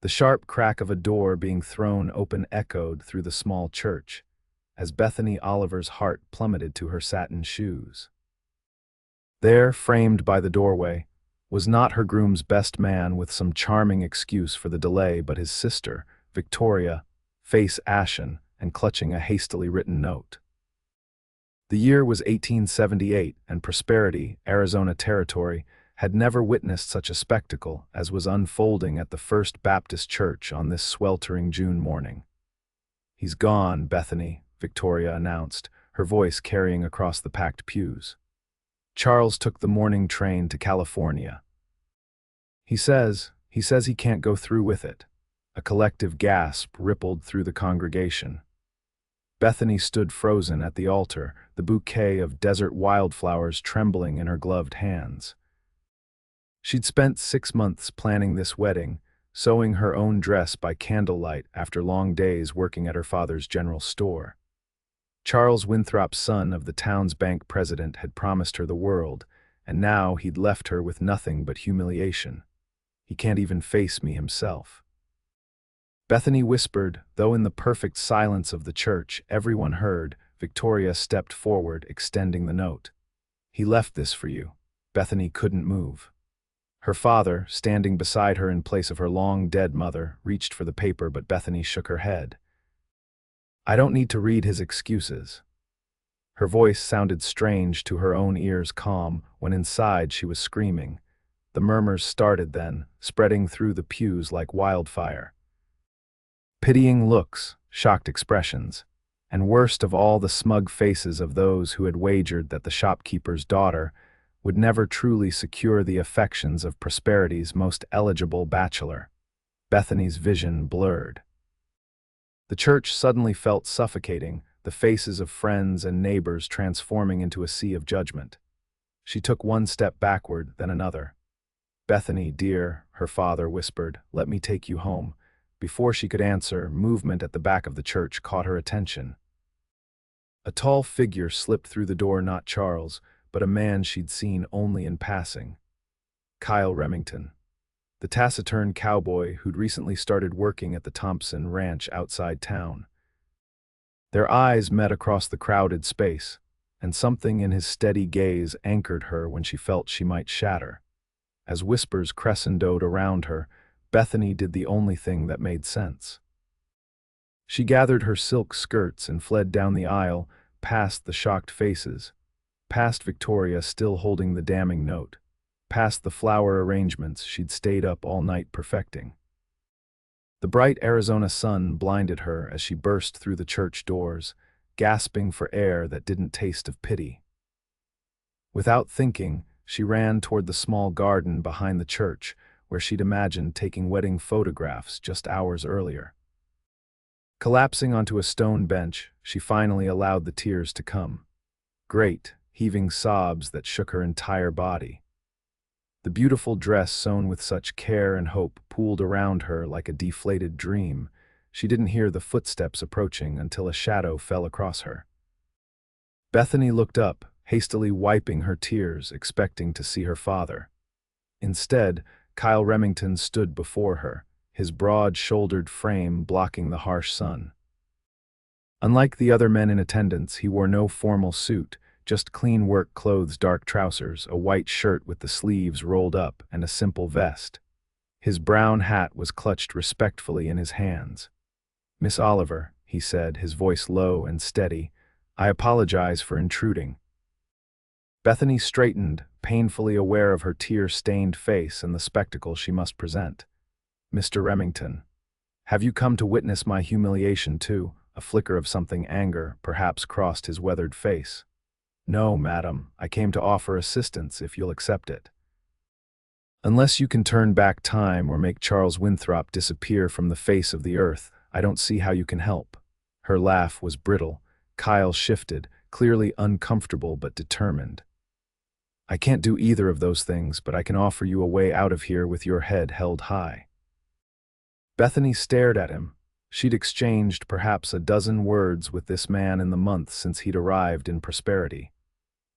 The sharp crack of a door being thrown open echoed through the small church, as Bethany Oliver's heart plummeted to her satin shoes. There, framed by the doorway, was not her groom's best man with some charming excuse for the delay, but his sister, Victoria, face ashen and clutching a hastily written note. The year was 1878, and Prosperity, Arizona Territory, had never witnessed such a spectacle as was unfolding at the First Baptist Church on this sweltering June morning. "He's gone, Bethany," Victoria announced, her voice carrying across the packed pews. "Charles took the morning train to California. He says he can't go through with it." A collective gasp rippled through the congregation. Bethany stood frozen at the altar, the bouquet of desert wildflowers trembling in her gloved hands. She'd spent 6 months planning this wedding, sewing her own dress by candlelight after long days working at her father's general store. Charles Winthrop's son of the town's bank president had promised her the world, and now he'd left her with nothing but humiliation. "He can't even face me himself." Bethany whispered, though in the perfect silence of the church everyone heard. Victoria stepped forward, extending the note. "He left this for you." Bethany couldn't move. Her father, standing beside her in place of her long-dead mother, reached for the paper, but Bethany shook her head. "I don't need to read his excuses." Her voice sounded strange to her own ears, calm, when inside she was screaming. The murmurs started then, spreading through the pews like wildfire. Pitying looks, shocked expressions, and worst of all, the smug faces of those who had wagered that the shopkeeper's daughter would never truly secure the affections of Prosperity's most eligible bachelor. Bethany's vision blurred. The church suddenly felt suffocating, the faces of friends and neighbors transforming into a sea of judgment. She took one step backward, then another. "Bethany, dear," her father whispered, "let me take you home." Before she could answer, movement at the back of the church caught her attention. A tall figure slipped through the door, not Charles, but a man she'd seen only in passing. Kyle Remington, the taciturn cowboy who'd recently started working at the Thompson Ranch outside town. Their eyes met across the crowded space, and something in his steady gaze anchored her when she felt she might shatter. As whispers crescendoed around her, Bethany did the only thing that made sense. She gathered her silk skirts and fled down the aisle, past the shocked faces, past Victoria still holding the damning note, past the flower arrangements she'd stayed up all night perfecting. The bright Arizona sun blinded her as she burst through the church doors, gasping for air that didn't taste of pity. Without thinking, she ran toward the small garden behind the church, where she'd imagined taking wedding photographs just hours earlier. Collapsing onto a stone bench, she finally allowed the tears to come. Great, heaving sobs that shook her entire body. The beautiful dress sewn with such care and hope pooled around her like a deflated dream. She didn't hear the footsteps approaching until a shadow fell across her. Bethany looked up, hastily wiping her tears, expecting to see her father. Instead, Kyle Remington stood before her, his broad-shouldered frame blocking the harsh sun. Unlike the other men in attendance, he wore no formal suit, just clean work clothes, dark trousers, a white shirt with the sleeves rolled up, and a simple vest. His brown hat was clutched respectfully in his hands. "Miss Oliver," he said, his voice low and steady, "I apologize for intruding." Bethany straightened, painfully aware of her tear-stained face and the spectacle she must present. "Mr. Remington, have you come to witness my humiliation too?" A flicker of something anger perhaps crossed his weathered face. "No, madam, I came to offer assistance if you'll accept it." "Unless you can turn back time or make Charles Winthrop disappear from the face of the earth, I don't see how you can help." Her laugh was brittle. Kyle shifted, clearly uncomfortable but determined. "I can't do either of those things, but I can offer you a way out of here with your head held high." Bethany stared at him. She'd exchanged perhaps a dozen words with this man in the months since he'd arrived in Prosperity.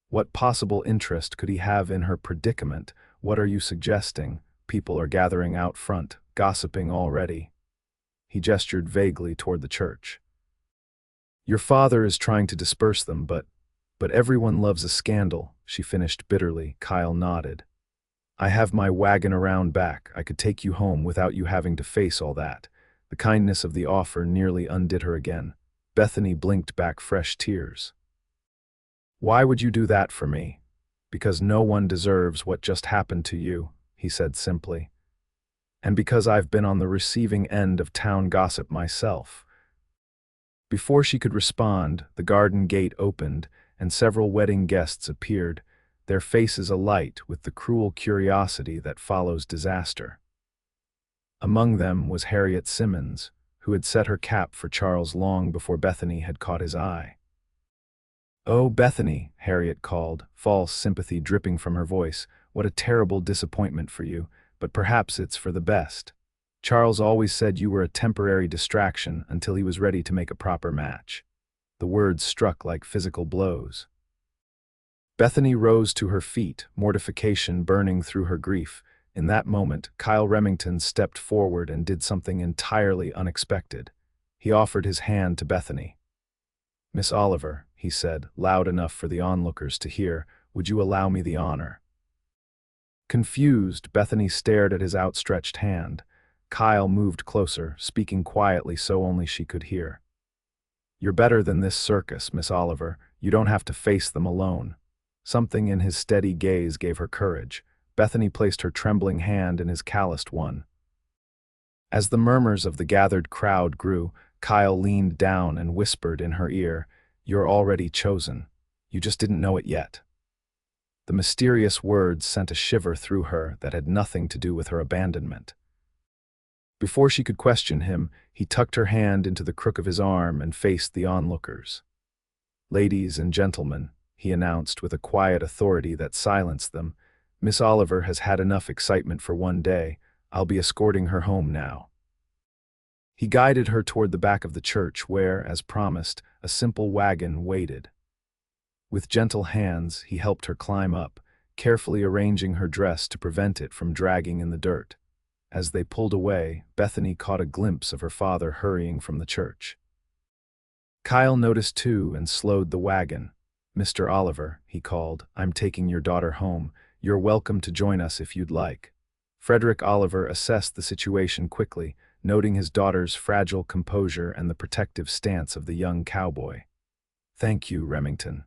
What possible interest could he have in her predicament? "What are you suggesting?" People are gathering out front, gossiping already." He gestured vaguely toward the church. "Your father is trying to disperse them, but everyone loves a scandal," she finished bitterly. Kyle nodded. "I have my wagon around back. I could take you home without you having to face all that." The kindness of the offer nearly undid her again. Bethany blinked back fresh tears. "Why would you do that for me?" "Because no one deserves what just happened to you," he said simply. "And because I've been on the receiving end of town gossip myself." Before she could respond, the garden gate opened, and several wedding guests appeared, their faces alight with the cruel curiosity that follows disaster. Among them was Harriet Simmons, who had set her cap for Charles long before Bethany had caught his eye. "Oh, Bethany," Harriet called, false sympathy dripping from her voice, "what a terrible disappointment for you, but perhaps it's for the best. Charles always said you were a temporary distraction until he was ready to make a proper match." The words struck like physical blows. Bethany rose to her feet, mortification burning through her grief. In that moment, Kyle Remington stepped forward and did something entirely unexpected. He offered his hand to Bethany. "Miss Oliver," he said, loud enough for the onlookers to hear, "would you allow me the honor?" Confused, Bethany stared at his outstretched hand. Kyle moved closer, speaking quietly so only she could hear. "You're better than this circus, Miss Oliver. You don't have to face them alone." Something in his steady gaze gave her courage. Bethany placed her trembling hand in his calloused one. As the murmurs of the gathered crowd grew, Kyle leaned down and whispered in her ear, "You're already chosen. You just didn't know it yet." The mysterious words sent a shiver through her that had nothing to do with her abandonment. Before she could question him, he tucked her hand into the crook of his arm and faced the onlookers. "Ladies and gentlemen," he announced with a quiet authority that silenced them, "Miss Oliver has had enough excitement for one day. I'll be escorting her home now." He guided her toward the back of the church where, as promised, a simple wagon waited. With gentle hands, he helped her climb up, carefully arranging her dress to prevent it from dragging in the dirt. As they pulled away, Bethany caught a glimpse of her father hurrying from the church. Kyle noticed too and slowed the wagon. "Mr. Oliver," he called, "I'm taking your daughter home. You're welcome to join us if you'd like." Frederick Oliver assessed the situation quickly, noting his daughter's fragile composure and the protective stance of the young cowboy. "Thank you, Remington.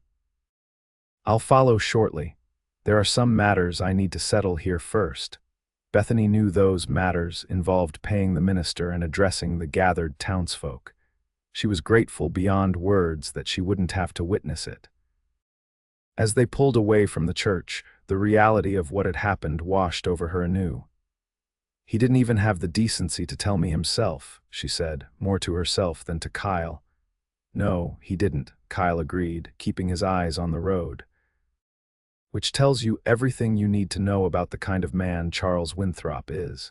I'll follow shortly. There are some matters I need to settle here first." Bethany knew those matters involved paying the minister and addressing the gathered townsfolk. She was grateful beyond words that she wouldn't have to witness it. As they pulled away from the church, the reality of what had happened washed over her anew. "He didn't even have the decency to tell me himself," she said, more to herself than to Kyle. "No, he didn't," Kyle agreed, keeping his eyes on the road. "Which tells you everything you need to know about the kind of man Charles Winthrop is."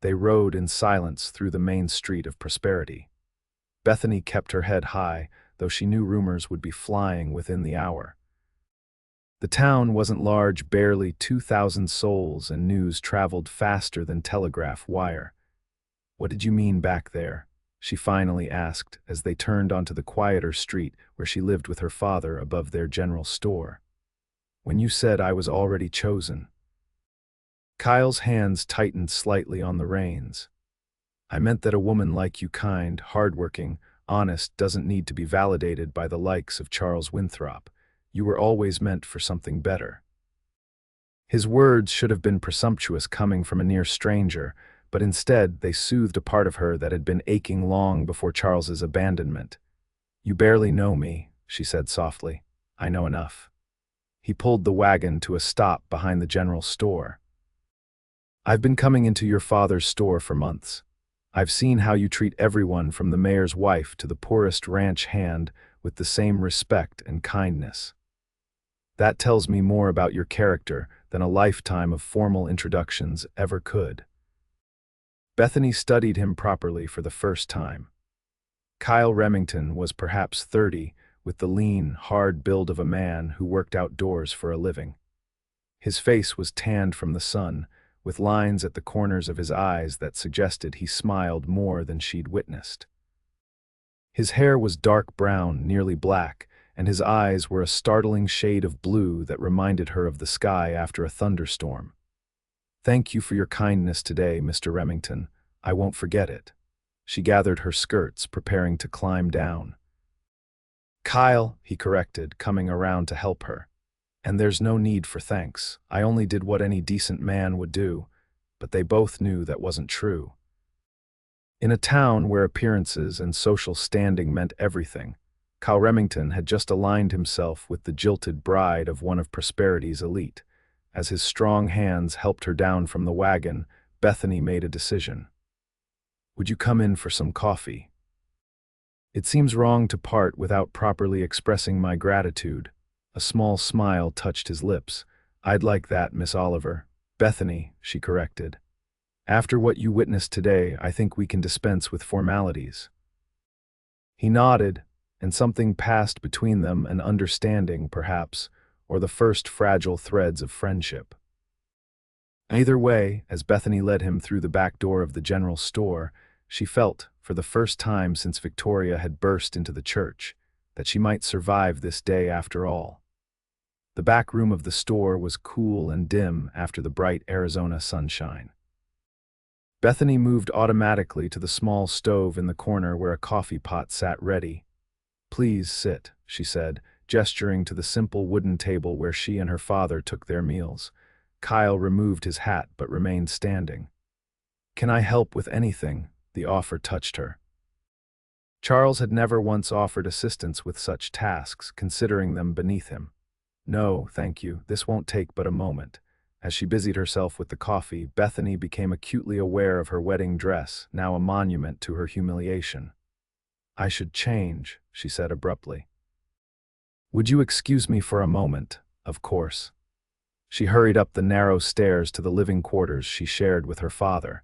They rode in silence through the main street of Prosperity. Bethany kept her head high, though she knew rumors would be flying within the hour. The town wasn't large, barely 2,000 souls, and news traveled faster than telegraph wire. "What did you mean back there?" she finally asked as they turned onto the quieter street where she lived with her father above their general store. "When you said I was already chosen." Kyle's hands tightened slightly on the reins. "I meant that a woman like you, kind, hardworking, honest, doesn't need to be validated by the likes of Charles Winthrop. You were always meant for something better." His words should have been presumptuous coming from a near stranger, but instead they soothed a part of her that had been aching long before Charles's abandonment. "You barely know me," she said softly. "I know enough." He pulled the wagon to a stop behind the general store. "I've been coming into your father's store for months. I've seen how you treat everyone from the mayor's wife to the poorest ranch hand with the same respect and kindness. That tells me more about your character than a lifetime of formal introductions ever could." Bethany studied him properly for the first time. Kyle Remington was perhaps 30, with the lean, hard build of a man who worked outdoors for a living. His face was tanned from the sun, with lines at the corners of his eyes that suggested he smiled more than she'd witnessed. His hair was dark brown, nearly black, and his eyes were a startling shade of blue that reminded her of the sky after a thunderstorm. "Thank you for your kindness today, Mr. Remington. I won't forget it." She gathered her skirts, preparing to climb down. "Kyle," he corrected, coming around to help her. "And there's no need for thanks. I only did what any decent man would do." But they both knew that wasn't true. In a town where appearances and social standing meant everything, Kyle Remington had just aligned himself with the jilted bride of one of prosperity's elite. As his strong hands helped her down from the wagon, Bethany made a decision. "Would you come in for some coffee? It seems wrong to part without properly expressing my gratitude." A small smile touched his lips. "I'd like that, Miss Oliver." "Bethany," she corrected. "After what you witnessed today, I think we can dispense with formalities." He nodded, and something passed between them, an understanding, perhaps, or the first fragile threads of friendship. Either way, as Bethany led him through the back door of the general store, she felt, for the first time since Victoria had burst into the church, that she might survive this day after all. The back room of the store was cool and dim after the bright Arizona sunshine. Bethany moved automatically to the small stove in the corner where a coffee pot sat ready. "Please sit," she said, gesturing to the simple wooden table where she and her father took their meals. Kyle removed his hat but remained standing. "Can I help with anything?" The offer touched her. Charles had never once offered assistance with such tasks, considering them beneath him. "No, thank you, this won't take but a moment." As she busied herself with the coffee, Bethany became acutely aware of her wedding dress, now a monument to her humiliation. "I should change," she said abruptly. "Would you excuse me for a moment?" "Of course." She hurried up the narrow stairs to the living quarters she shared with her father.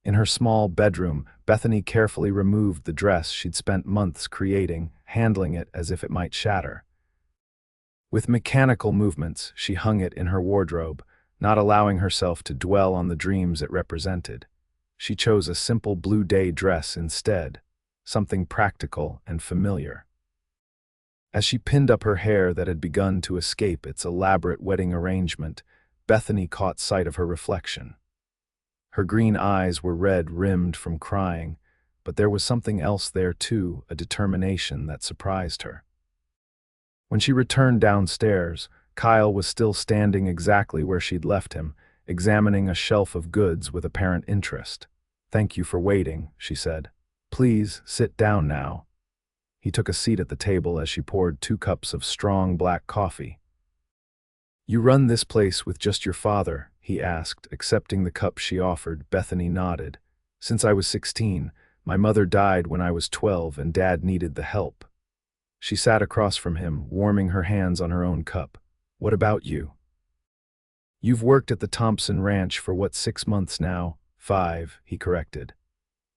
In her small bedroom, Bethany carefully removed the dress she'd spent months creating, handling it as if it might shatter. With mechanical movements, she hung it in her wardrobe, not allowing herself to dwell on the dreams it represented. She chose a simple blue day dress instead, something practical and familiar. As she pinned up her hair that had begun to escape its elaborate wedding arrangement, Bethany caught sight of her reflection. Her green eyes were red-rimmed from crying, but there was something else there too, a determination that surprised her. When she returned downstairs, Kyle was still standing exactly where she'd left him, examining a shelf of goods with apparent interest. "Thank you for waiting," she said. "Please, sit down now." He took a seat at the table as she poured 2 cups of strong black coffee. "You run this place with just your father?" he asked, accepting the cup she offered. Bethany nodded. "Since I was 16, my mother died when I was 12 and Dad needed the help." She sat across from him, warming her hands on her own cup. "What about you?" "You've worked at the Thompson Ranch for what, 6 months now?" 5, he corrected.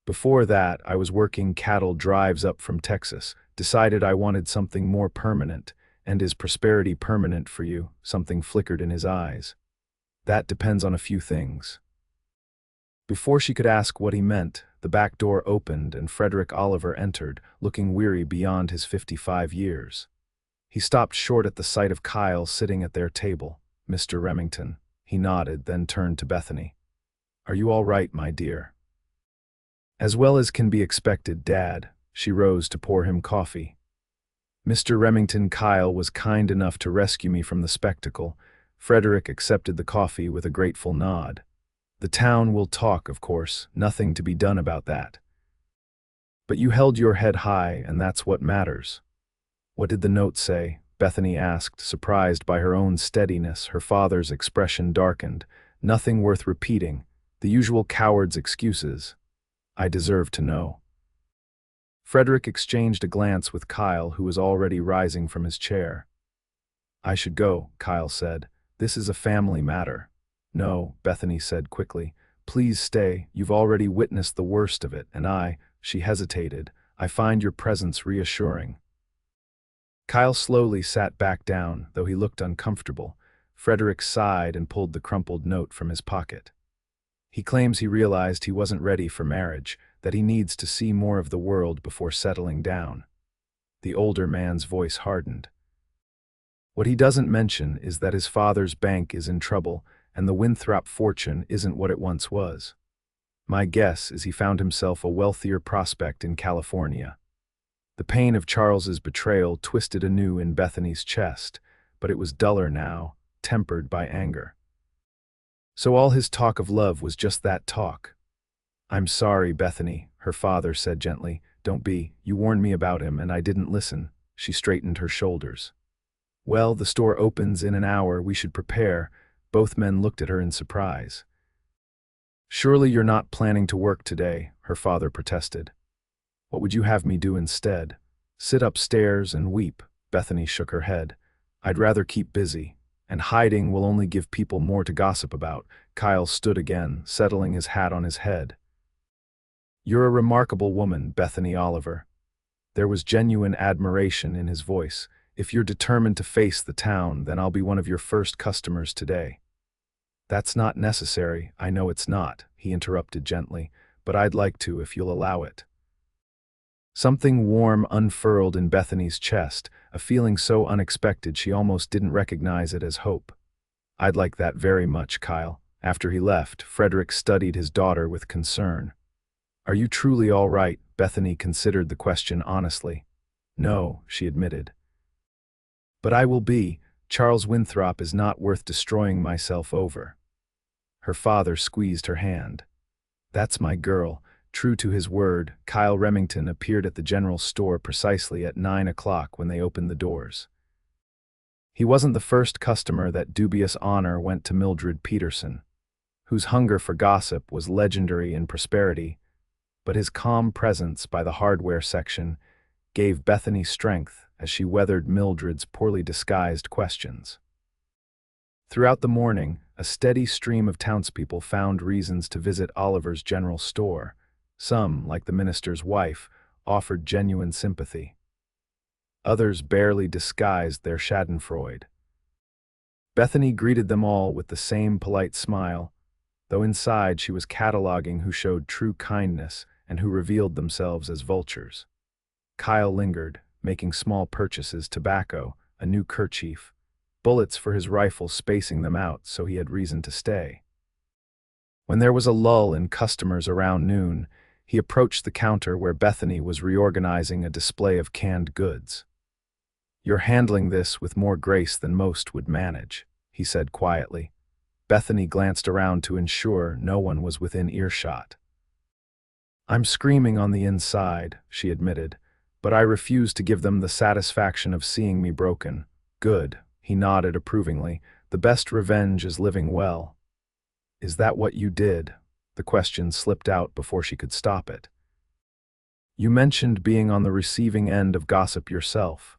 "Before that, I was working cattle drives up from Texas, decided I wanted something more permanent. And is prosperity permanent for you?" Something flickered in his eyes. "That depends on a few things." Before she could ask what he meant, the back door opened and Frederick Oliver entered, looking weary beyond his 55 years. He stopped short at the sight of Kyle sitting at their table. "Mr. Remington." He nodded, then turned to Bethany. "Are you all right, my dear?" "As well as can be expected, Dad." She rose to pour him coffee. "Mr. Remington, Kyle was kind enough to rescue me from the spectacle." Frederick accepted the coffee with a grateful nod. "The town will talk, of course, nothing to be done about that. But you held your head high, and that's what matters." "What did the note say?" Bethany asked, surprised by her own steadiness. Her father's expression darkened. "Nothing worth repeating. The usual coward's excuses." "I deserve to know." Frederick exchanged a glance with Kyle, who was already rising from his chair. "I should go," Kyle said. "This is a family matter." "No," Bethany said quickly. "Please stay. You've already witnessed the worst of it, and she hesitated. "I find your presence reassuring." Kyle slowly sat back down, though he looked uncomfortable. Frederick sighed and pulled the crumpled note from his pocket. He claims he realized he wasn't ready for marriage, that he needs to see more of the world before settling down. The older man's voice hardened. What he doesn't mention is that his father's bank is in trouble, and the Winthrop fortune isn't what it once was. My guess is he found himself a wealthier prospect in California. The pain of Charles's betrayal twisted anew in Bethany's chest, but it was duller now, tempered by anger. So all his talk of love was just that talk. "I'm sorry, Bethany," her father said gently. "Don't be. You warned me about him, and I didn't listen." She straightened her shoulders. "Well, the store opens in an hour. We should prepare." Both men looked at her in surprise. "Surely you're not planning to work today," her father protested. "What would you have me do instead?" "Sit upstairs and weep." Bethany shook her head. "I'd rather keep busy, and hiding will only give people more to gossip about." Kyle stood again, settling his hat on his head. "You're a remarkable woman, Bethany Oliver." There was genuine admiration in his voice. "If you're determined to face the town, then I'll be one of your first customers today." "That's not necessary, I know it's not," he interrupted gently, "but I'd like to if you'll allow it." Something warm unfurled in Bethany's chest, a feeling so unexpected she almost didn't recognize it as hope. "I'd like that very much, Kyle." After he left, Frederick studied his daughter with concern. "Are you truly all right?" Bethany considered the question honestly. "No," she admitted. "But I will be. Charles Winthrop is not worth destroying myself over." Her father squeezed her hand. "That's my girl." True to his word, Kyle Remington appeared at the general store precisely at 9 o'clock when they opened the doors. He wasn't the first customer that dubious honor went to Mildred Peterson, whose hunger for gossip was legendary in prosperity, but his calm presence by the hardware section gave Bethany strength as she weathered Mildred's poorly disguised questions. Throughout the morning, a steady stream of townspeople found reasons to visit Oliver's general store. Some, like the minister's wife, offered genuine sympathy. Others barely disguised their schadenfreude. Bethany greeted them all with the same polite smile, though inside she was cataloging who showed true kindness and who revealed themselves as vultures. Kyle lingered, making small purchases: tobacco, a new kerchief, bullets for his rifle, spacing them out so he had reason to stay. When there was a lull in customers around noon, he approached the counter where Bethany was reorganizing a display of canned goods. "You're handling this with more grace than most would manage," he said quietly. Bethany glanced around to ensure no one was within earshot. "I'm screaming on the inside," she admitted, "but I refuse to give them the satisfaction of seeing me broken." "Good," he nodded approvingly. "The best revenge is living well." "Is that what you did?" The question slipped out before she could stop it. "You mentioned being on the receiving end of gossip yourself."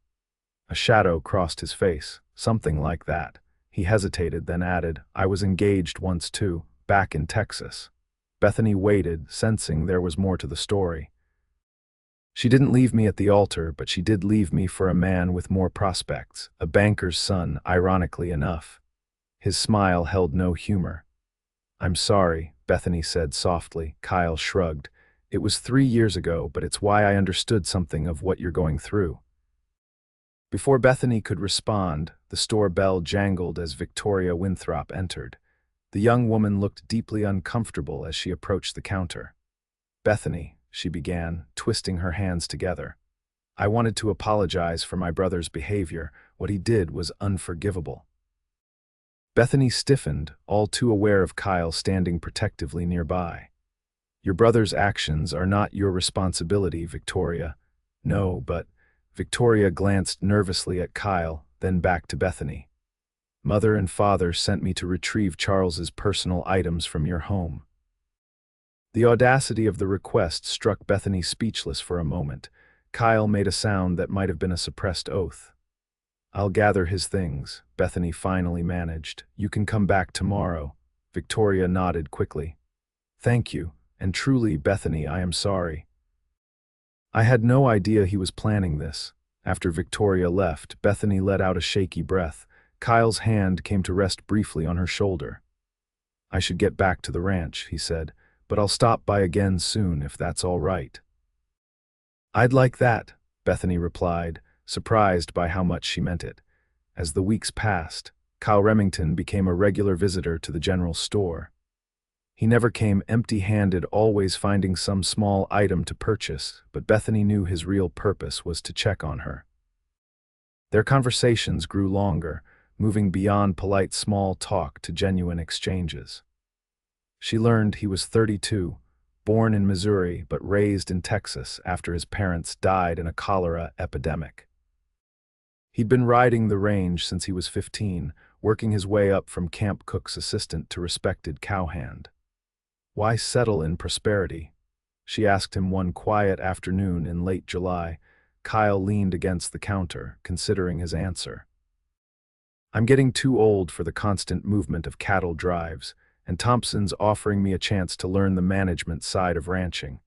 A shadow crossed his face. "Something like that." He hesitated, then added, "I was engaged once too, back in Texas." Bethany waited, sensing there was more to the story. "She didn't leave me at the altar, but she did leave me for a man with more prospects, a banker's son, ironically enough." His smile held no humor. "I'm sorry," Bethany said softly. Kyle shrugged. "It was 3 years ago, but it's why I understood something of what you're going through." Before Bethany could respond, the store bell jangled as Victoria Winthrop entered. The young woman looked deeply uncomfortable as she approached the counter. "Bethany," she began, twisting her hands together. "I wanted to apologize for my brother's behavior. What he did was unforgivable." Bethany stiffened, all too aware of Kyle standing protectively nearby. "Your brother's actions are not your responsibility, Victoria." "No, but—" Victoria glanced nervously at Kyle, then back to Bethany. "Mother and father sent me to retrieve Charles's personal items from your home." The audacity of the request struck Bethany speechless for a moment. Kyle made a sound that might have been a suppressed oath. "I'll gather his things," Bethany finally managed. "You can come back tomorrow." Victoria nodded quickly. "Thank you, and truly, Bethany, I am sorry. I had no idea he was planning this." After Victoria left, Bethany let out a shaky breath. Kyle's hand came to rest briefly on her shoulder. "I should get back to the ranch," he said, "but I'll stop by again soon if that's all right." "I'd like that," Bethany replied, surprised by how much she meant it. As the weeks passed, Kyle Remington became a regular visitor to the general store. He never came empty-handed, always finding some small item to purchase, but Bethany knew his real purpose was to check on her. Their conversations grew longer, moving beyond polite small talk to genuine exchanges. She learned he was 32, born in Missouri but raised in Texas after his parents died in a cholera epidemic. He'd been riding the range since he was 15, working his way up from camp cook's assistant to respected cowhand. "Why settle in prosperity?" she asked him one quiet afternoon in late July. Kyle leaned against the counter, considering his answer. "I'm getting too old for the constant movement of cattle drives, and Thompson's offering me a chance to learn the management side of ranching."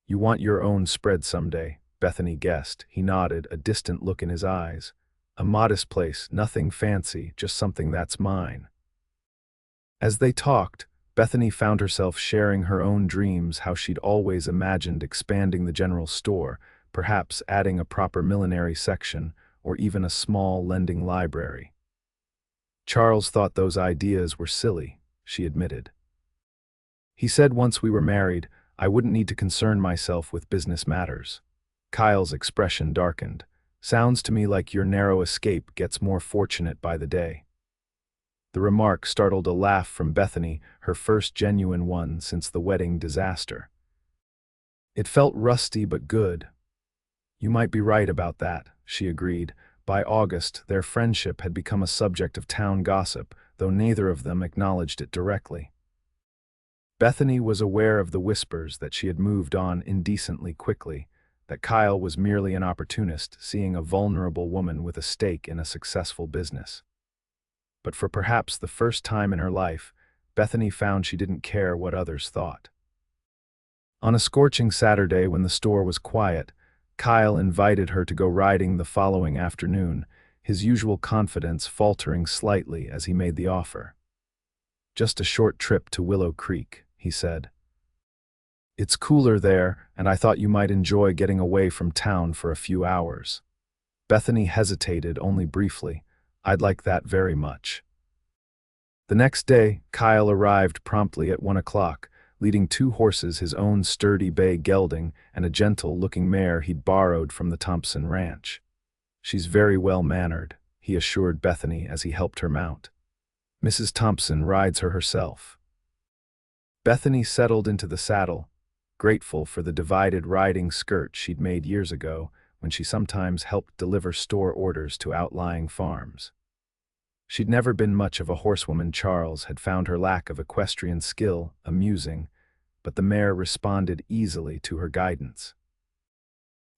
"You want your own spread someday," Bethany guessed. He nodded, a distant look in his eyes. "A modest place, nothing fancy, just something that's mine." As they talked, Bethany found herself sharing her own dreams, how she'd always imagined expanding the general store, perhaps adding a proper millinery section, or even a small lending library. "Charles thought those ideas were silly," she admitted. "He said once we were married, I wouldn't need to concern myself with business matters." Kyle's expression darkened. "Sounds to me like your narrow escape gets more fortunate by the day." The remark startled a laugh from Bethany, her first genuine one since the wedding disaster. It felt rusty but good. "You might be right about that," she agreed. By August, their friendship had become a subject of town gossip, though neither of them acknowledged it directly. Bethany was aware of the whispers that she had moved on indecently quickly, that Kyle was merely an opportunist seeing a vulnerable woman with a stake in a successful business. But for perhaps the first time in her life, Bethany found she didn't care what others thought. On a scorching Saturday when the store was quiet, Kyle invited her to go riding the following afternoon, his usual confidence faltering slightly as he made the offer. "Just a short trip to Willow Creek," he said. "It's cooler there, and I thought you might enjoy getting away from town for a few hours." Bethany hesitated only briefly. "I'd like that very much." The next day, Kyle arrived promptly at 1 o'clock, leading 2 horses, his own sturdy bay gelding and a gentle-looking mare he'd borrowed from the Thompson ranch. "She's very well-mannered," he assured Bethany as he helped her mount. "Mrs. Thompson rides her herself." Bethany settled into the saddle, grateful for the divided riding skirt she'd made years ago when she sometimes helped deliver store orders to outlying farms. She'd never been much of a horsewoman. Charles had found her lack of equestrian skill amusing, but the mare responded easily to her guidance.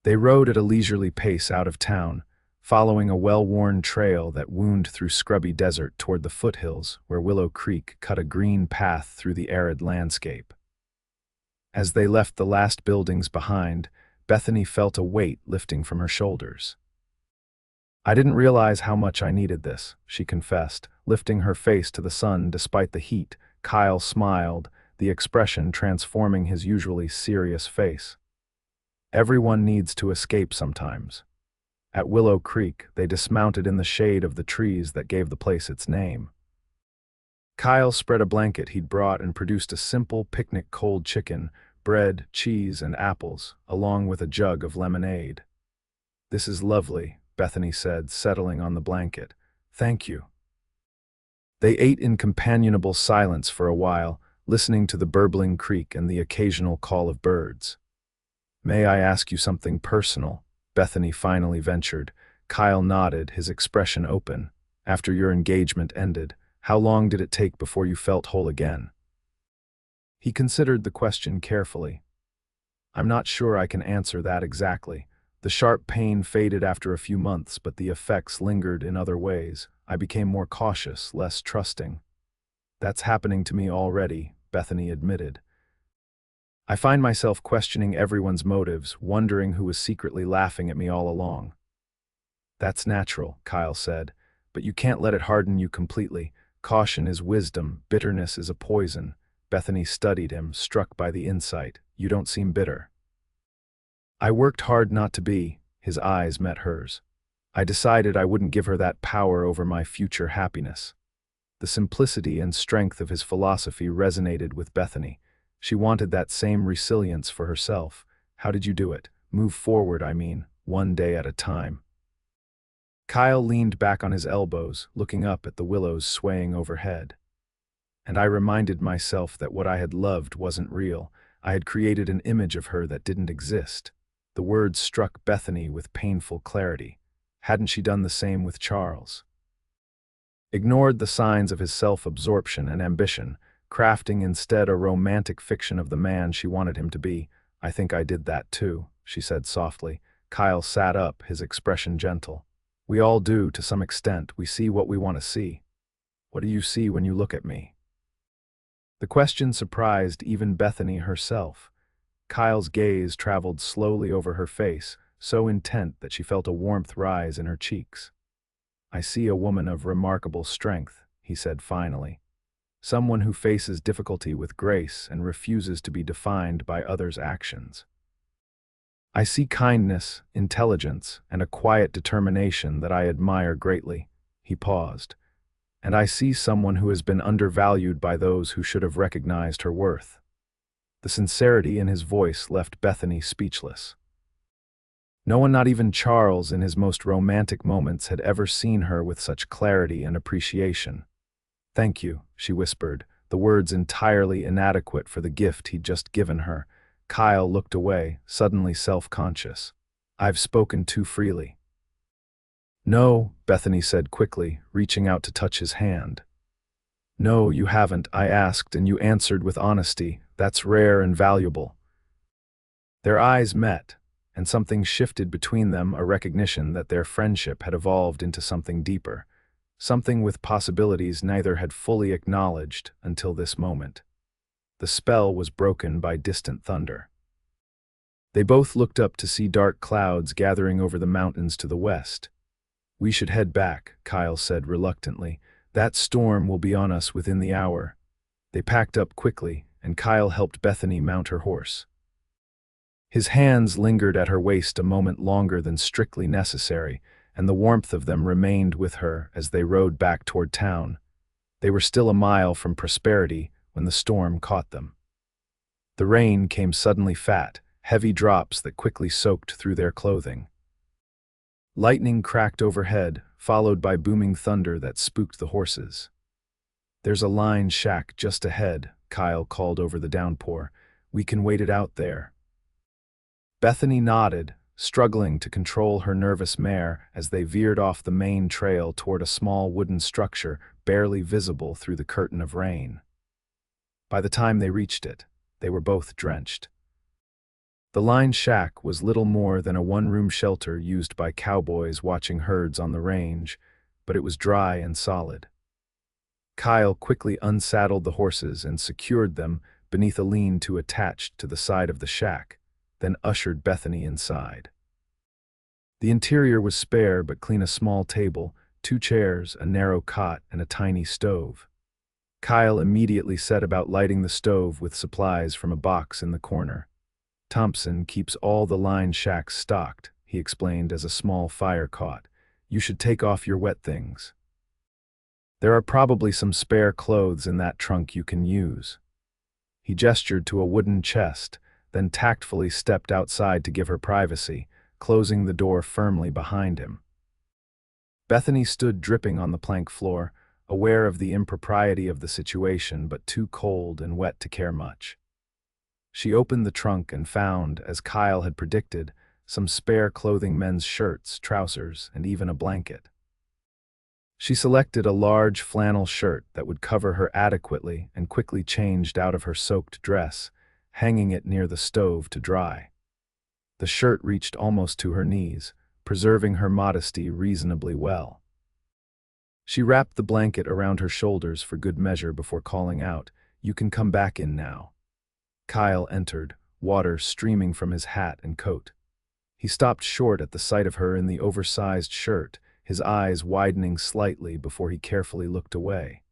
They rode at a leisurely pace out of town, following a well-worn trail that wound through scrubby desert toward the foothills where Willow Creek cut a green path through the arid landscape. As they left the last buildings behind, Bethany felt a weight lifting from her shoulders. "I didn't realize how much I needed this," she confessed, lifting her face to the sun despite the heat. Kyle smiled, the expression transforming his usually serious face. "Everyone needs to escape sometimes." At Willow Creek, they dismounted in the shade of the trees that gave the place its name. Kyle spread a blanket he'd brought and produced a simple picnic cold chicken, bread, cheese, and apples, along with a jug of lemonade. "This is lovely," Bethany said, settling on the blanket. "Thank you." They ate in companionable silence for a while, listening to the burbling creek and the occasional call of birds. "May I ask you something personal?" Bethany finally ventured. Kyle nodded, his expression open. "After your engagement ended, how long did it take before you felt whole again?" He considered the question carefully. "I'm not sure I can answer that exactly. The sharp pain faded after a few months, but the effects lingered in other ways. I became more cautious, less trusting." "That's happening to me already," Bethany admitted. "I find myself questioning everyone's motives, wondering who was secretly laughing at me all along." "That's natural," Kyle said, But you can't let it harden you completely. Caution is wisdom, bitterness is a poison. Bethany studied him, struck by the insight. You don't seem bitter. I worked hard not to be. His eyes met hers. I decided I wouldn't give her that power over my future happiness. The simplicity and strength of his philosophy resonated with Bethany. She wanted that same resilience for herself. How did you do it? Move forward, I mean, one day at a time. Kyle leaned back on his elbows, looking up at the willows swaying overhead. And I reminded myself that what I had loved wasn't real. I had created an image of her that didn't exist. The words struck Bethany with painful clarity. Hadn't she done the same with Charles? Ignored the signs of his self-absorption and ambition, crafting instead a romantic fiction of the man she wanted him to be. I think I did that too, she said softly. Kyle sat up, his expression gentle. We all do, to some extent. We see what we want to see. What do you see when you look at me? The question surprised even Bethany herself. Kyle's gaze traveled slowly over her face, so intent that she felt a warmth rise in her cheeks. I see a woman of remarkable strength, he said finally. Someone who faces difficulty with grace and refuses to be defined by others' actions. I see kindness, intelligence, and a quiet determination that I admire greatly. He paused. And I see someone who has been undervalued by those who should have recognized her worth. The sincerity in his voice left Bethany speechless. No one, not even Charles in his most romantic moments, had ever seen her with such clarity and appreciation. Thank you, she whispered, the words entirely inadequate for the gift he'd just given her. Kyle looked away, suddenly self-conscious. I've spoken too freely. No, Bethany said quickly, reaching out to touch his hand. No, you haven't, I asked, and you answered with honesty. That's rare and valuable. Their eyes met, and something shifted between them, a recognition that their friendship had evolved into something deeper, something with possibilities neither had fully acknowledged until this moment. The spell was broken by distant thunder. They both looked up to see dark clouds gathering over the mountains to the west. We should head back, Kyle said reluctantly. That storm will be on us within the hour. They packed up quickly, and Kyle helped Bethany mount her horse. His hands lingered at her waist a moment longer than strictly necessary, and the warmth of them remained with her as they rode back toward town. They were still a mile from prosperity when the storm caught them. The rain came suddenly fat, heavy drops that quickly soaked through their clothing. Lightning cracked overhead, followed by booming thunder that spooked the horses. There's a line shack just ahead, Kyle called over the downpour. We can wait it out there. Bethany nodded, struggling to control her nervous mare as they veered off the main trail toward a small wooden structure barely visible through the curtain of rain. By the time they reached it, they were both drenched. The line shack was little more than a one-room shelter used by cowboys watching herds on the range, but it was dry and solid. Kyle quickly unsaddled the horses and secured them beneath a lean-to attached to the side of the shack, then ushered Bethany inside. The interior was spare but clean: a small table, 2 chairs, a narrow cot, and a tiny stove. Kyle immediately set about lighting the stove with supplies from a box in the corner. Thompson keeps all the line shacks stocked, he explained as a small fire caught. You should take off your wet things. There are probably some spare clothes in that trunk you can use. He gestured to a wooden chest, then tactfully stepped outside to give her privacy, closing the door firmly behind him. Bethany stood dripping on the plank floor, aware of the impropriety of the situation but too cold and wet to care much. She opened the trunk and found, as Kyle had predicted, some spare clothing: men's shirts, trousers, and even a blanket. She selected a large flannel shirt that would cover her adequately and quickly changed out of her soaked dress, hanging it near the stove to dry. The shirt reached almost to her knees, preserving her modesty reasonably well. She wrapped the blanket around her shoulders for good measure before calling out, "You can come back in now." Kyle entered, water streaming from his hat and coat. He stopped short at the sight of her in the oversized shirt, his eyes widening slightly before he carefully looked away.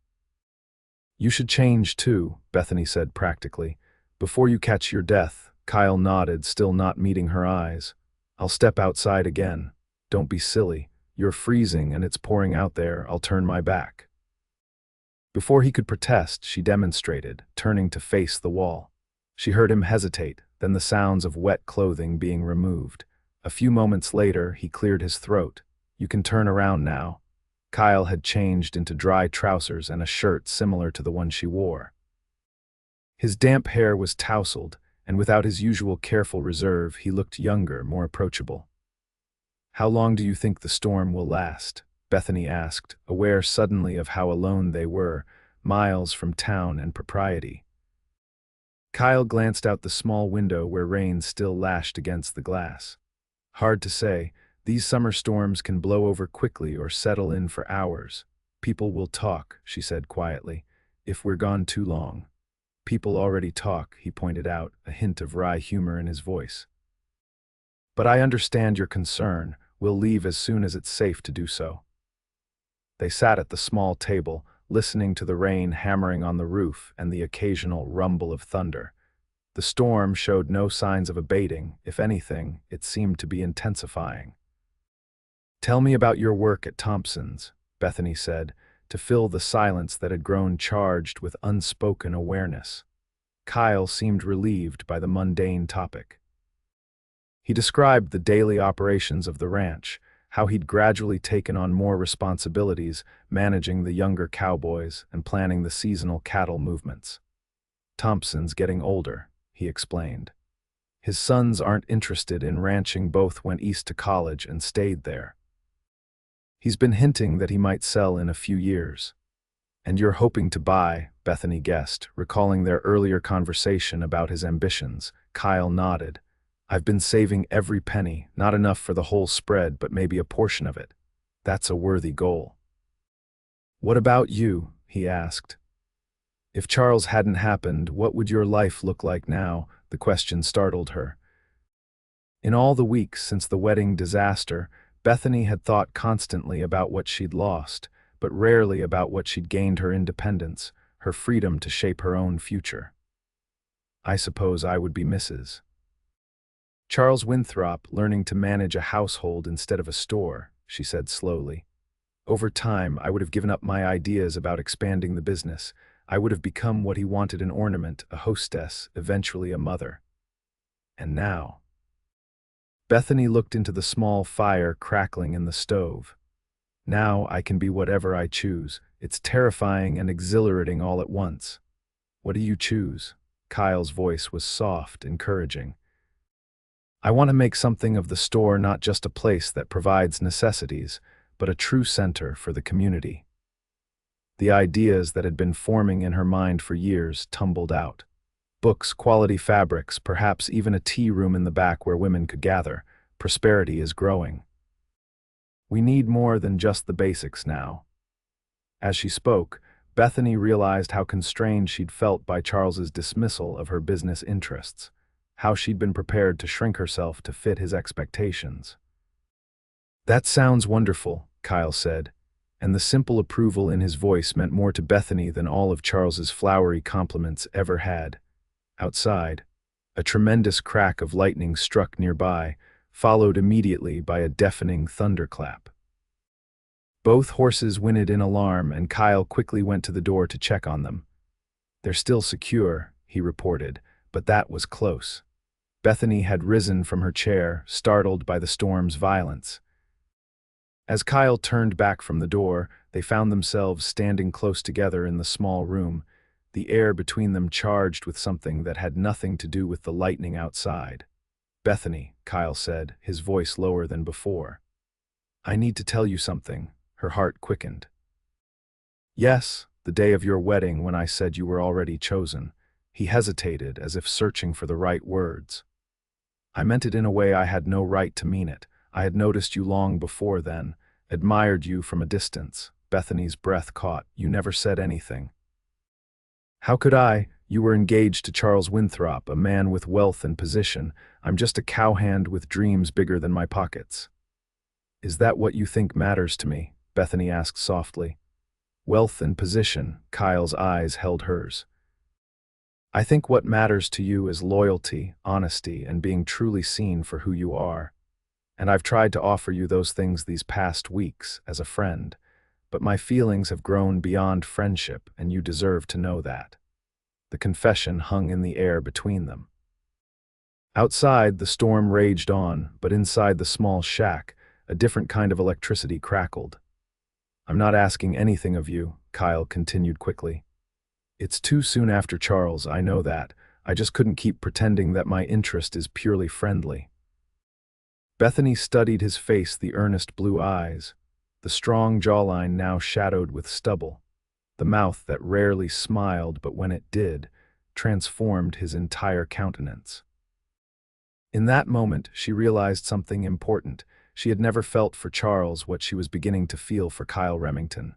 "You should change too," Bethany said practically. "Before you catch your death." Kyle nodded, still not meeting her eyes. "I'll step outside again. Don't be silly. You're freezing and it's pouring out there. I'll turn my back." Before he could protest, she demonstrated, turning to face the wall. She heard him hesitate, then the sounds of wet clothing being removed. A few moments later, he cleared his throat. "You can turn around now." Kyle had changed into dry trousers and a shirt similar to the one she wore. His damp hair was tousled, and without his usual careful reserve, he looked younger, more approachable. "How long do you think the storm will last?" Bethany asked, aware suddenly of how alone they were, miles from town and propriety. Kyle glanced out the small window where rain still lashed against the glass. "Hard to say. These summer storms can blow over quickly or settle in for hours. People will talk," she said quietly, "if we're gone too long." "People already talk," he pointed out, a hint of wry humor in his voice. "But I understand your concern. We'll leave as soon as it's safe to do so." They sat at the small table, listening to the rain hammering on the roof and the occasional rumble of thunder. The storm showed no signs of abating. If anything, it seemed to be intensifying. "Tell me about your work at Thompson's," Bethany said, to fill the silence that had grown charged with unspoken awareness. Kyle seemed relieved by the mundane topic. He described the daily operations of the ranch, how he'd gradually taken on more responsibilities, managing the younger cowboys and planning the seasonal cattle movements. "Thompson's getting older," he explained. "His sons aren't interested in ranching. Both went east to college and stayed there. He's been hinting that he might sell in a few years." "And you're hoping to buy," Bethany guessed, recalling their earlier conversation about his ambitions. Kyle nodded. "I've been saving every penny, not enough for the whole spread, but maybe a portion of it. That's a worthy goal." "What about you?" he asked. "If Charles hadn't happened, what would your life look like now?" The question startled her. In all the weeks since the wedding disaster, Bethany had thought constantly about what she'd lost, but rarely about what she'd gained: her independence, her freedom to shape her own future. "I suppose I would be Mrs. Charles Winthrop, learning to manage a household instead of a store," she said slowly. "Over time, I would have given up my ideas about expanding the business. I would have become what he wanted: an ornament, a hostess, eventually a mother. And now—" Bethany looked into the small fire crackling in the stove. "Now I can be whatever I choose. It's terrifying and exhilarating all at once." "What do you choose?" Kyle's voice was soft, encouraging. "I want to make something of the store, not just a place that provides necessities, but a true center for the community." The ideas that had been forming in her mind for years tumbled out. Books, quality fabrics, perhaps even a tea room in the back where women could gather. Prosperity is growing. "We need more than just the basics now." As she spoke, Bethany realized how constrained she'd felt by Charles's dismissal of her business interests, how she'd been prepared to shrink herself to fit his expectations. "That sounds wonderful," Kyle said, and the simple approval in his voice meant more to Bethany than all of Charles's flowery compliments ever had. Outside, a tremendous crack of lightning struck nearby, followed immediately by a deafening thunderclap. Both horses whinnied in alarm, and Kyle quickly went to the door to check on them. "They're still secure," he reported, but that was close. Bethany had risen from her chair, startled by the storm's violence. As Kyle turned back from the door, they found themselves standing close together in the small room, the air between them charged with something that had nothing to do with the lightning outside. "Bethany," Kyle said, his voice lower than before. "I need to tell you something." Her heart quickened. "Yes, the day of your wedding, when I said you were already chosen." He hesitated, as if searching for the right words. "I meant it in a way I had no right to mean it. I had noticed you long before then, admired you from a distance." Bethany's breath caught. "You never said anything." "How could I? You were engaged to Charles Winthrop, a man with wealth and position. I'm just a cowhand with dreams bigger than my pockets." Is that what you think matters to me? Bethany asked softly. Wealth and position, Kyle's eyes held hers. I think what matters to you is loyalty, honesty, and being truly seen for who you are. And I've tried to offer you those things these past weeks as a friend, but my feelings have grown beyond friendship, and you deserve to know that. The confession hung in the air between them. Outside, the storm raged on, but inside the small shack, a different kind of electricity crackled. I'm not asking anything of you, Kyle continued quickly. It's too soon after Charles, I know that. I just couldn't keep pretending that my interest is purely friendly. Bethany studied his face, the earnest blue eyes, the strong jawline now shadowed with stubble, the mouth that rarely smiled but when it did, transformed his entire countenance. In that moment, she realized something important. She had never felt for Charles what she was beginning to feel for Kyle Remington.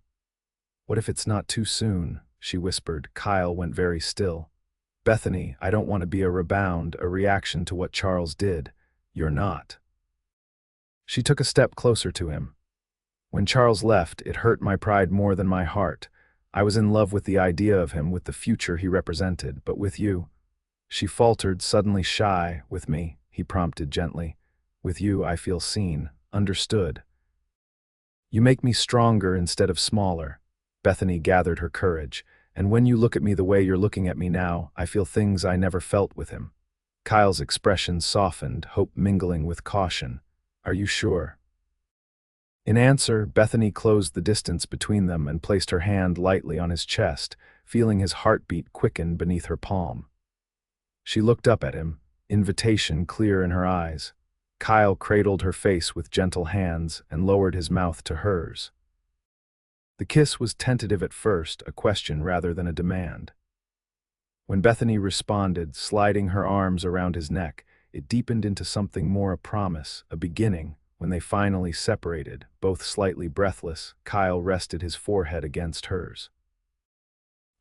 What if it's not too soon? She whispered. Kyle went very still. Bethany, I don't want to be a rebound, a reaction to what Charles did. You're not. She took a step closer to him. When Charles left, it hurt my pride more than my heart. I was in love with the idea of him, with the future he represented, but with you. She faltered, suddenly shy. With me, he prompted gently. With you, I feel seen, understood. You make me stronger instead of smaller. Bethany gathered her courage. And when you look at me the way you're looking at me now, I feel things I never felt with him. Kyle's expression softened, hope mingling with caution. Are you sure? In answer, Bethany closed the distance between them and placed her hand lightly on his chest, feeling his heartbeat quicken beneath her palm. She looked up at him, invitation clear in her eyes. Kyle cradled her face with gentle hands and lowered his mouth to hers. The kiss was tentative at first, a question rather than a demand. When Bethany responded, sliding her arms around his neck, it deepened into something more, a promise, a beginning. When they finally separated, both slightly breathless, Kyle rested his forehead against hers.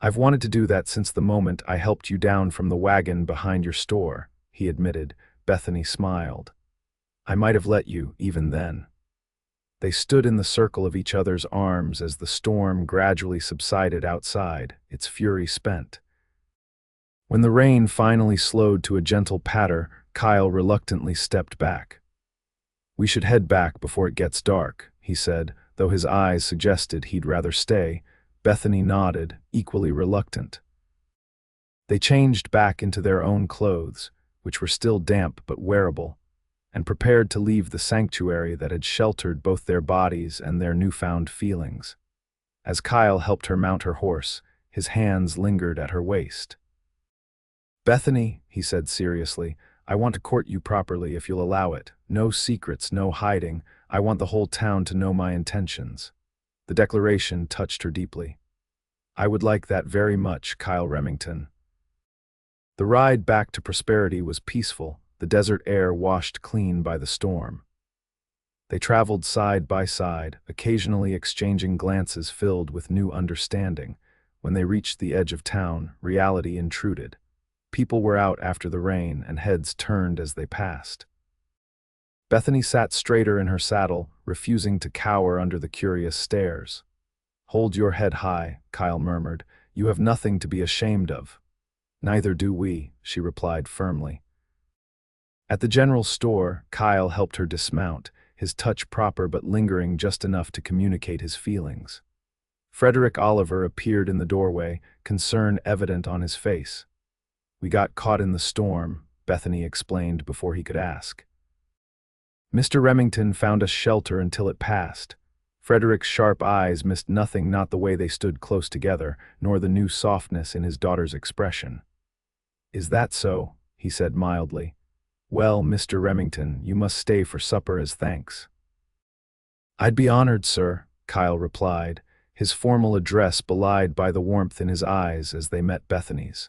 I've wanted to do that since the moment I helped you down from the wagon behind your store, he admitted. Bethany smiled. I might have let you, even then. They stood in the circle of each other's arms as the storm gradually subsided outside, its fury spent. When the rain finally slowed to a gentle patter, Kyle reluctantly stepped back. We should head back before it gets dark, he said, though his eyes suggested he'd rather stay. Bethany nodded, equally reluctant. They changed back into their own clothes, which were still damp but wearable, and prepared to leave the sanctuary that had sheltered both their bodies and their newfound feelings. As Kyle helped her mount her horse, his hands lingered at her waist. Bethany, he said seriously, I want to court you properly if you'll allow it. No secrets, no hiding. I want the whole town to know my intentions. The declaration touched her deeply. I would like that very much, Kyle Remington. The ride back to Prosperity was peaceful, the desert air washed clean by the storm. They traveled side by side, occasionally exchanging glances filled with new understanding. When they reached the edge of town, reality intruded. People were out after the rain, and heads turned as they passed. Bethany sat straighter in her saddle, refusing to cower under the curious stares. Hold your head high, Kyle murmured. You have nothing to be ashamed of. Neither do we, she replied firmly. At the general store, Kyle helped her dismount, his touch proper but lingering just enough to communicate his feelings. Bethany Oliver appeared in the doorway, concern evident on his face. We got caught in the storm, Bethany explained before he could ask. Mr. Remington found us shelter until it passed. Frederick's sharp eyes missed nothing, not the way they stood close together, nor the new softness in his daughter's expression. Is that so? He said mildly. Well, Mr. Remington, you must stay for supper as thanks. I'd be honored, sir, Kyle replied, his formal address belied by the warmth in his eyes as they met Bethany's.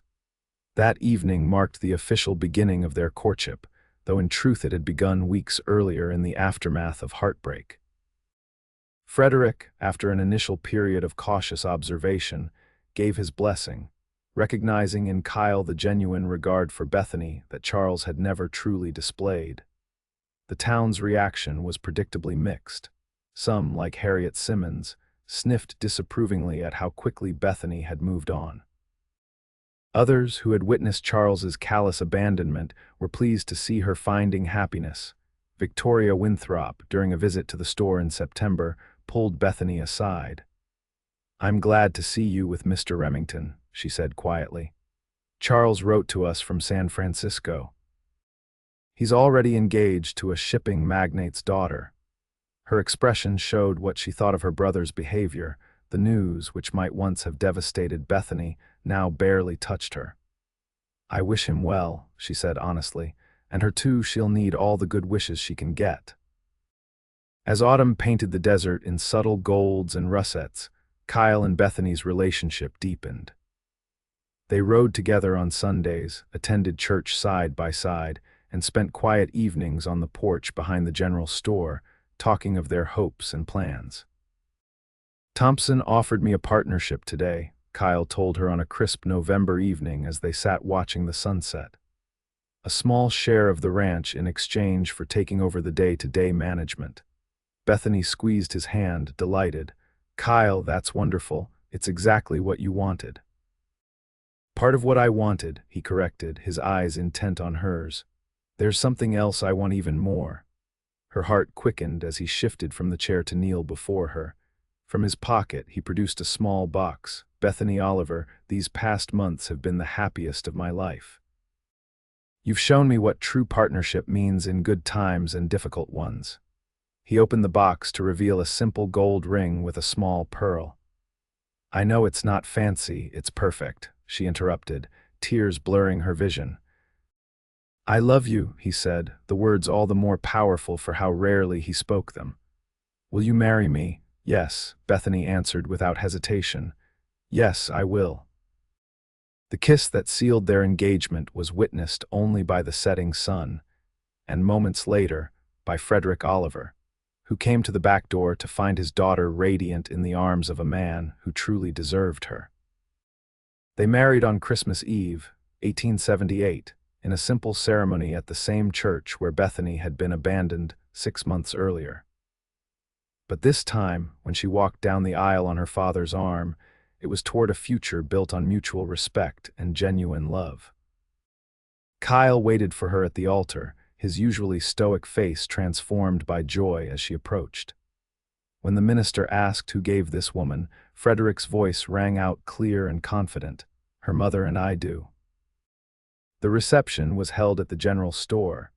That evening marked the official beginning of their courtship, though in truth it had begun weeks earlier in the aftermath of heartbreak. Frederick, after an initial period of cautious observation, gave his blessing, recognizing in Kyle the genuine regard for Bethany that Charles had never truly displayed. The town's reaction was predictably mixed. Some, like Harriet Simmons, sniffed disapprovingly at how quickly Bethany had moved on. Others, who had witnessed Charles's callous abandonment, were pleased to see her finding happiness. Victoria Winthrop, during a visit to the store in September, pulled Bethany aside. "I'm glad to see you with Mr. Remington," she said quietly. "Charles wrote to us from San Francisco. He's already engaged to a shipping magnate's daughter." Her expression showed what she thought of her brother's behavior. The news, which might once have devastated Bethany, now barely touched her. "I wish him well," she said honestly, "and her too. She'll need all the good wishes she can get." As autumn painted the desert in subtle golds and russets, Kyle and Bethany's relationship deepened. They rode together on Sundays, attended church side by side, and spent quiet evenings on the porch behind the general store, talking of their hopes and plans. "Thompson offered me a partnership today," Kyle told her on a crisp November evening as they sat watching the sunset. "A small share of the ranch in exchange for taking over the day-to-day management." Bethany squeezed his hand, delighted. "Kyle, that's wonderful. It's exactly what you wanted." "Part of what I wanted," he corrected, his eyes intent on hers. "There's something else I want even more." Her heart quickened as he shifted from the chair to kneel before her. From his pocket, he produced a small box. "Bethany Oliver, these past months have been the happiest of my life. You've shown me what true partnership means in good times and difficult ones." He opened the box to reveal a simple gold ring with a small pearl. "I know it's not fancy, it's perfect," she interrupted, tears blurring her vision. "I love you," he said, the words all the more powerful for how rarely he spoke them. "Will you marry me?" "Yes," Bethany answered without hesitation. "Yes, I will." The kiss that sealed their engagement was witnessed only by the setting sun, and moments later, by Frederick Oliver, who came to the back door to find his daughter radiant in the arms of a man who truly deserved her. They married on Christmas Eve, 1878, in a simple ceremony at the same church where Bethany had been abandoned 6 months earlier. But this time, when she walked down the aisle on her father's arm, it was toward a future built on mutual respect and genuine love. Kyle waited for her at the altar, his usually stoic face transformed by joy as she approached. When the minister asked who gave this woman, Frederick's voice rang out clear and confident. "Her mother and I do." The reception was held at the general store,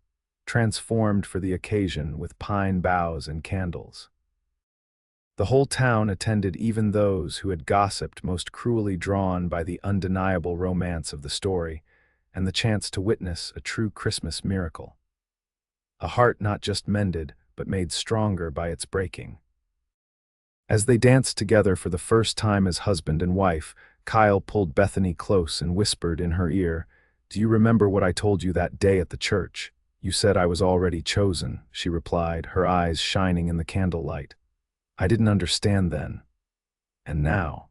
transformed for the occasion with pine boughs and candles. The whole town attended, even those who had gossiped, most cruelly drawn by the undeniable romance of the story and the chance to witness a true Christmas miracle. A heart not just mended, but made stronger by its breaking. As they danced together for the first time as husband and wife, Kyle pulled Bethany close and whispered in her ear, "Do you remember what I told you that day at the church? You said I was already chosen," she replied, her eyes shining in the candlelight. "I didn't understand then. And now?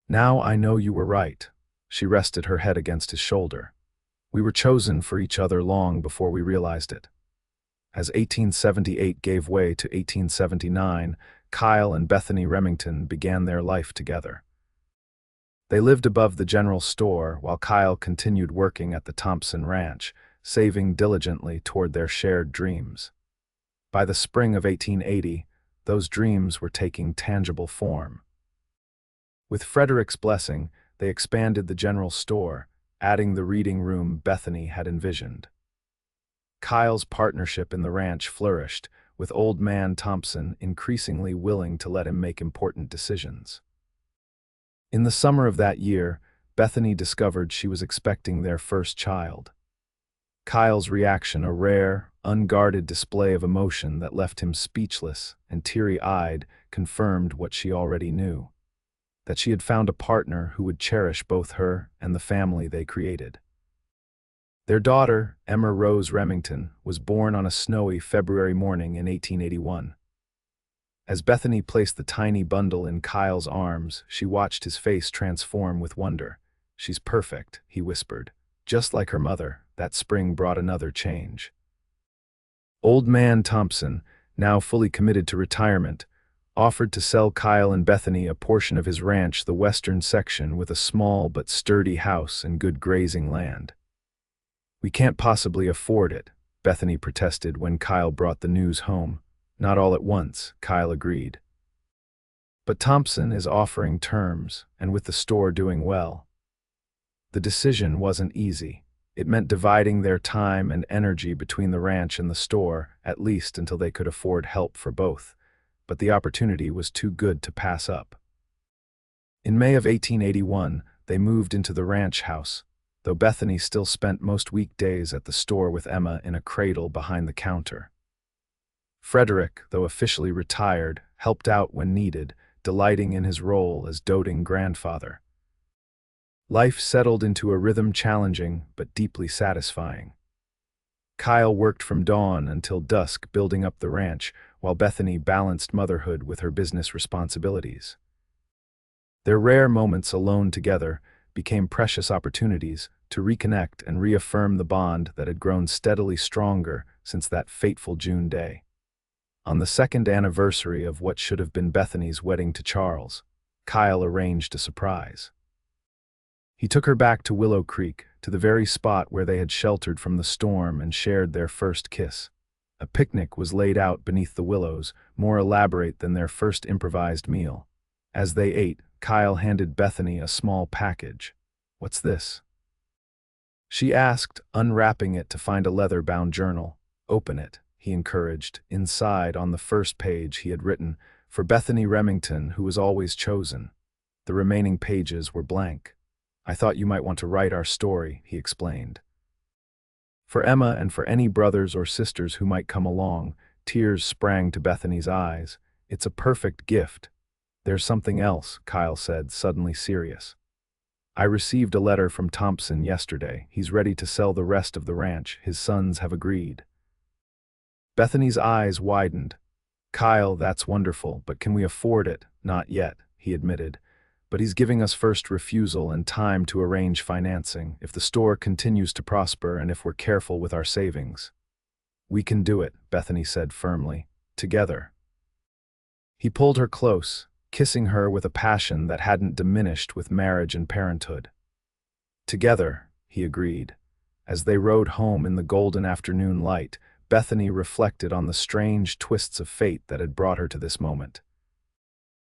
Now I know you were right." She rested her head against his shoulder. "We were chosen for each other long before we realized it." As 1878 gave way to 1879, Kyle and Bethany Remington began their life together. They lived above the general store while Kyle continued working at the Thompson Ranch, saving diligently toward their shared dreams. By the spring of 1880, those dreams were taking tangible form. With Frederick's blessing, they expanded the general store, adding the reading room Bethany had envisioned. Kyle's partnership in the ranch flourished, with Old Man Thompson increasingly willing to let him make important decisions. In the summer of that year, Bethany discovered she was expecting their first child. Kyle's reaction, a rare, unguarded display of emotion that left him speechless and teary-eyed, confirmed what she already knew: that she had found a partner who would cherish both her and the family they created. Their daughter, Emma Rose Remington, was born on a snowy February morning in 1881. As Bethany placed the tiny bundle in Kyle's arms, she watched his face transform with wonder. "She's perfect," he whispered. "Just like her mother." That spring brought another change. Old man Thompson, now fully committed to retirement, offered to sell Kyle and Bethany a portion of his ranch, the western section, with a small but sturdy house and good grazing land. "We can't possibly afford it," Bethany protested when Kyle brought the news home. "Not all at once," Kyle agreed. "But Thompson is offering terms, and with the store doing well." The decision wasn't easy. It meant dividing their time and energy between the ranch and the store, at least until they could afford help for both. But the opportunity was too good to pass up. In May of 1881, they moved into the ranch house, though Bethany still spent most weekdays at the store with Emma in a cradle behind the counter. Frederick, though officially retired, helped out when needed, delighting in his role as doting grandfather. Life settled into a rhythm challenging but deeply satisfying. Kyle worked from dawn until dusk building up the ranch, while Bethany balanced motherhood with her business responsibilities. Their rare moments alone together became precious opportunities to reconnect and reaffirm the bond that had grown steadily stronger since that fateful June day. On the second anniversary of what should have been Bethany's wedding to Charles, Kyle arranged a surprise. He took her back to Willow Creek, to the very spot where they had sheltered from the storm and shared their first kiss. A picnic was laid out beneath the willows, more elaborate than their first improvised meal. As they ate, Kyle handed Bethany a small package. "What's this?" she asked, unwrapping it to find a leather-bound journal. "Open it," he encouraged. Inside, on the first page, he had written, "For Bethany Remington, who was always chosen." The remaining pages were blank. "I thought you might want to write our story," he explained. For Emma and for any brothers or sisters who might come along, tears sprang to Bethany's eyes. "It's a perfect gift." "There's something else," Kyle said, suddenly serious. "I received a letter from Thompson yesterday. He's ready to sell the rest of the ranch. His sons have agreed." Bethany's eyes widened. "Kyle, that's wonderful, but can we afford it?" "Not yet," he admitted. "But he's giving us first refusal and time to arrange financing, if the store continues to prosper and if we're careful with our savings." "We can do it," Bethany said firmly. "Together." He pulled her close, kissing her with a passion that hadn't diminished with marriage and parenthood. "Together," he agreed. As they rode home in the golden afternoon light, Bethany reflected on the strange twists of fate that had brought her to this moment.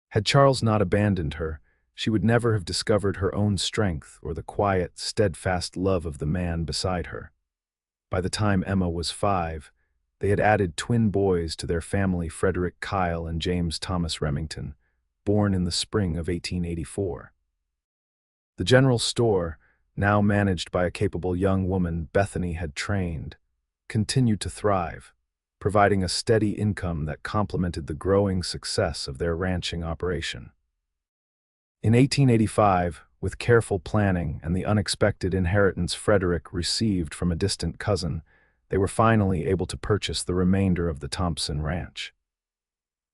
Had Charles not abandoned her, she would never have discovered her own strength or the quiet, steadfast love of the man beside her. By the time Emma was 5, they had added twin boys to their family, Frederick Kyle and James Thomas Remington, born in the spring of 1884. The general store, now managed by a capable young woman Bethany had trained, continued to thrive, providing a steady income that complemented the growing success of their ranching operation. In 1885, with careful planning and the unexpected inheritance Frederick received from a distant cousin, they were finally able to purchase the remainder of the Thompson ranch.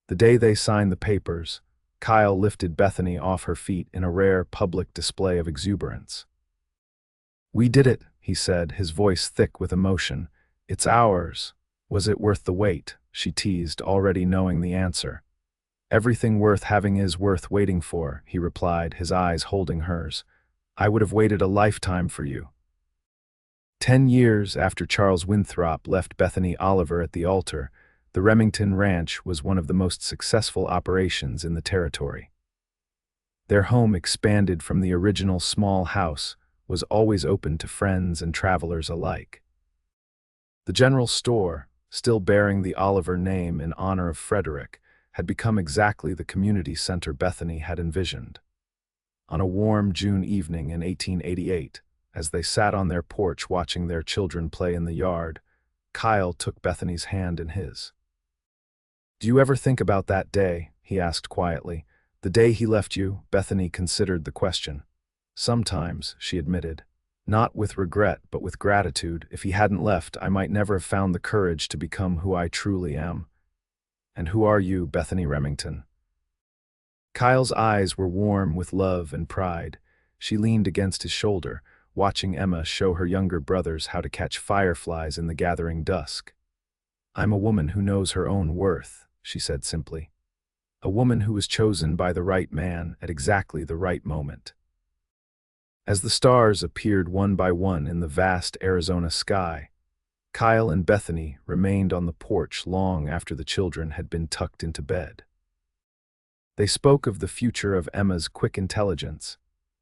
The day they signed the papers, Kyle lifted Bethany off her feet in a rare public display of exuberance. "We did it," he said, his voice thick with emotion. "It's ours." "Was it worth the wait?" she teased, already knowing the answer. "Everything worth having is worth waiting for," he replied, his eyes holding hers. "I would have waited a lifetime for you." 10 years after Charles Winthrop left Bethany Oliver at the altar, the Remington Ranch was one of the most successful operations in the territory. Their home expanded from the original small house, was always open to friends and travelers alike. The general store, still bearing the Oliver name in honor of Frederick, had become exactly the community center Bethany had envisioned. On a warm June evening in 1888, as they sat on their porch watching their children play in the yard, Kyle took Bethany's hand in his. "Do you ever think about that day?" he asked quietly. "The day he left you?" Bethany considered the question. "Sometimes," she admitted. "Not with regret, but with gratitude. If he hadn't left, I might never have found the courage to become who I truly am." "And who are you, Bethany Remington?" Kyle's eyes were warm with love and pride. She leaned against his shoulder, watching Emma show her younger brothers how to catch fireflies in the gathering dusk. I'm a woman who knows her own worth, she said simply. A woman who was chosen by the right man at exactly the right moment. As the stars appeared one by one in the vast Arizona sky, Kyle and Bethany remained on the porch long after the children had been tucked into bed. They spoke of the future of Emma's quick intelligence,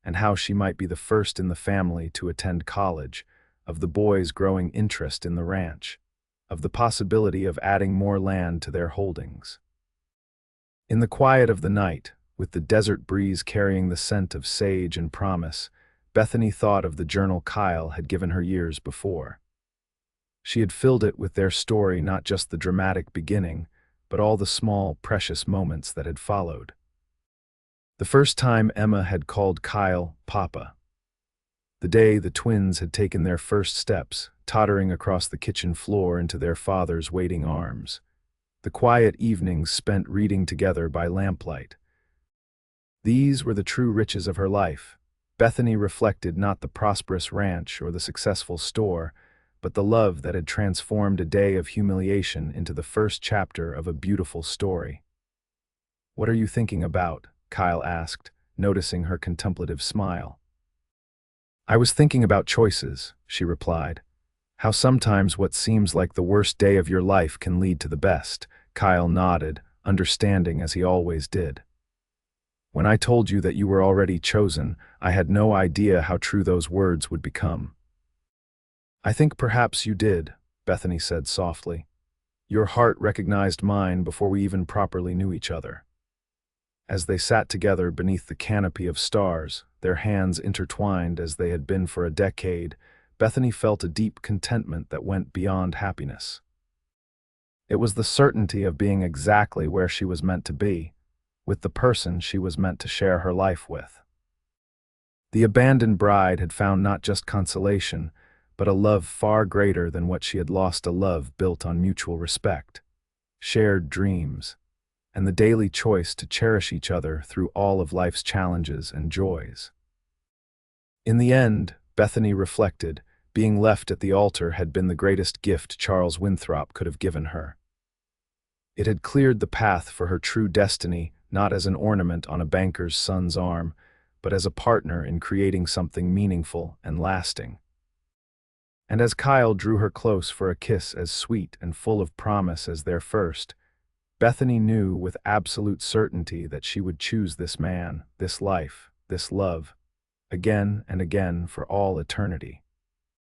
and how she might be the first in the family to attend college, of the boys' growing interest in the ranch, of the possibility of adding more land to their holdings. In the quiet of the night, with the desert breeze carrying the scent of sage and promise, Bethany thought of the journal Kyle had given her years before. She had filled it with their story, not just the dramatic beginning, but all the small, precious moments that had followed. The first time Emma had called Kyle Papa. The day the twins had taken their first steps, tottering across the kitchen floor into their father's waiting arms. The quiet evenings spent reading together by lamplight. These were the true riches of her life. Bethany reflected not the prosperous ranch or the successful store, but the love that had transformed a day of humiliation into the first chapter of a beautiful story. "What are you thinking about?" Kyle asked, noticing her contemplative smile. "I was thinking about choices," she replied. "How sometimes what seems like the worst day of your life can lead to the best." Kyle nodded, understanding as he always did. "When I told you that you were already chosen, I had no idea how true those words would become." "I think perhaps you did," Bethany said softly. "Your heart recognized mine before we even properly knew each other." As they sat together beneath the canopy of stars, their hands intertwined as they had been for a decade, Bethany felt a deep contentment that went beyond happiness. It was the certainty of being exactly where she was meant to be, with the person she was meant to share her life with. The abandoned bride had found not just consolation, but a love far greater than what she had lost, a love built on mutual respect, shared dreams, and the daily choice to cherish each other through all of life's challenges and joys. In the end, Bethany reflected, being left at the altar had been the greatest gift Charles Winthrop could have given her. It had cleared the path for her true destiny, not as an ornament on a banker's son's arm, but as a partner in creating something meaningful and lasting. And as Kyle drew her close for a kiss as sweet and full of promise as their first, Bethany knew with absolute certainty that she would choose this man, this life, this love, again and again for all eternity.